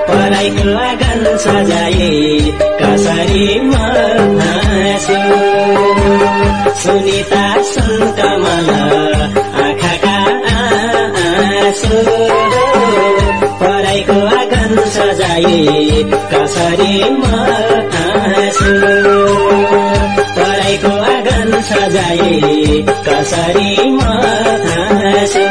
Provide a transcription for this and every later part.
पराईको आँगन सजाए कसरी म हाँसु सुनिता सुन कमल आँखाका आँसु पराईको आँगन सजाए कसरी म हाँसु पराईको आँगन सजाए कसरी म हाँसु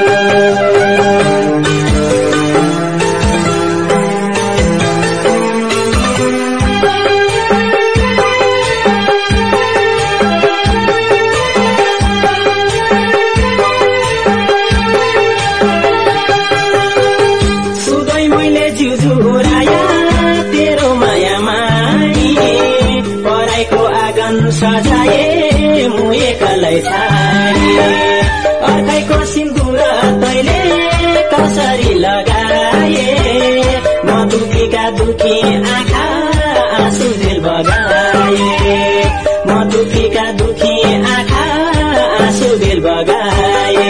सजाए मुएकलाई छाडी अर्कैको सिन्दुर तैले कसरी लगाए म दुखीका दुखी आँखा आँसु झेल बगाए म दुखीका दुखी आँखा आँसु झेल बगाए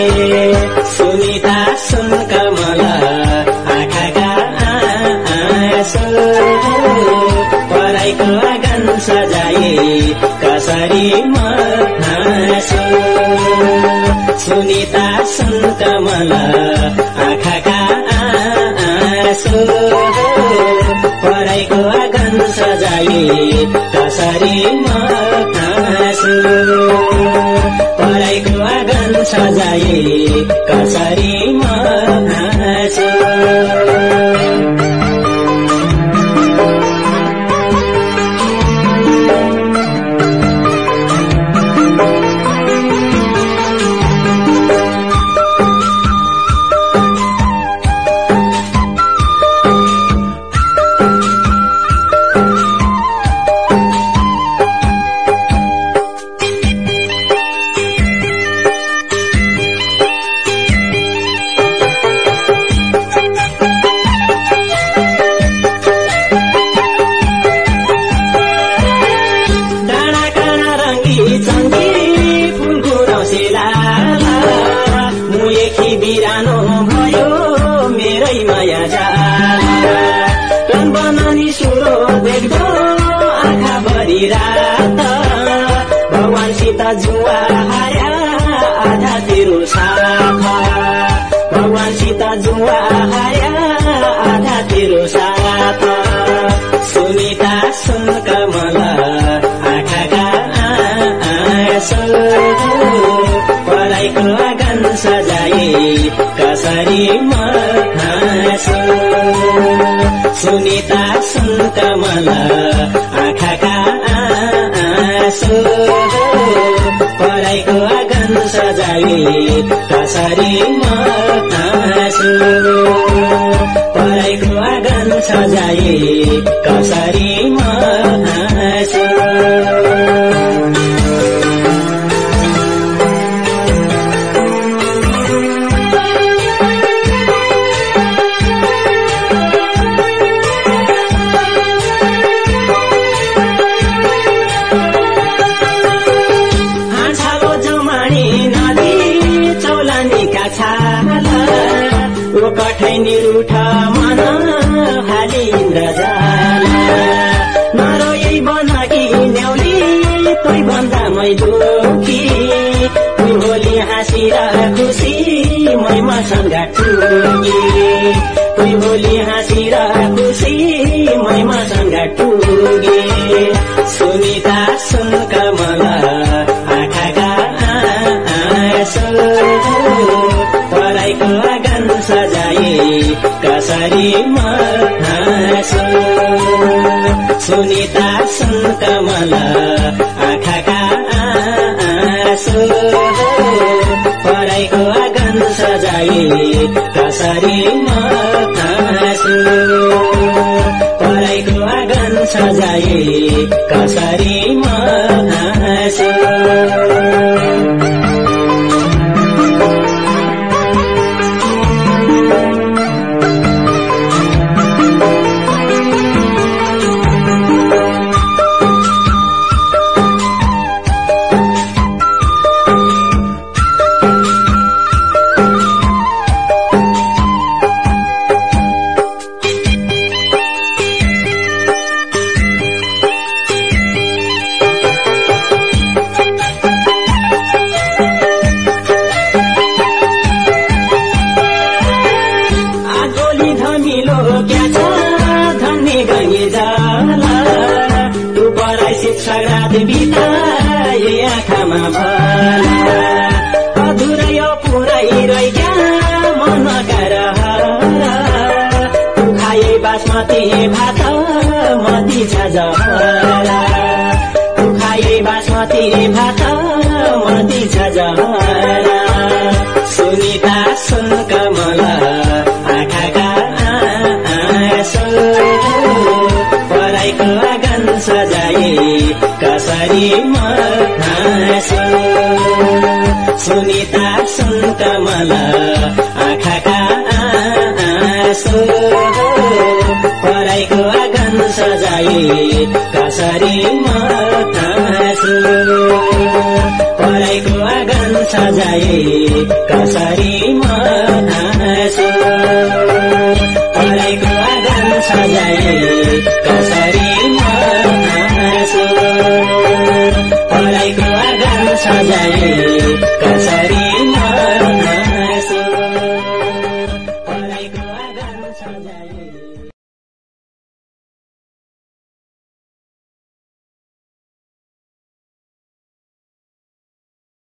सुनिता सुन कमल आँखाका आँसु पराईको आँगन सजाए कसरी म हाँसु सुनिता सुन कमल आँखाका आँसु पराईको आँगन सजाए कसरी म हाँसु पराईको आँगन सजाए कसरी म हाँसु भगवानसित जुवा हार्या आधा तेरो साथ भगवानसित जुवा हार्या आधा तेरो साथ सुनिता सुन कमल आँखाका आँसु पराईको आँगन सजाए कसरी म हाँसु सुनिता सुन कमल आँखाका आँसु पराईको आँगन सजाए कसरी म हाँसु पराईको आँगन सजाए कसरी म हाँसु कठैनी रूठा मन हाली इन्द्रजाला नरोयै बनाकी न्याउली तोइ भन्दा मै दुखी तुई होली हाँसिर खुसी मै मसँग टुकी तुई होली हाँसिर खुसी मै मसँग टुकी सुनिता सुन कमल आँखाका आँसु सुनिता सुन कमल आँखाका आँसु पढाइको आँगन सजाए कसरी म हाँसु पढाइको आँगन सजाए कसरी म हाँसु बिताए आँखामा भला अधुरै यो पुरै रह्या मनका रहला तु खाए बासमती भात मती छ जहरा तु खाए बासमती भात मती छ जहरा सुनिता सुन कमल आँखाका आँसु पढाइको आँगन सजाए कसरी म हाँसु सुनिता सुन कमल आँखाका आँसु पढाइको आँगन सजाए कसरी म हाँसु पढाइको आँगन सजाए कसरी म हाँसु पढाइको आँगन सजाए कसरी म हाँसु पढाइको आँगन सजाए कसरी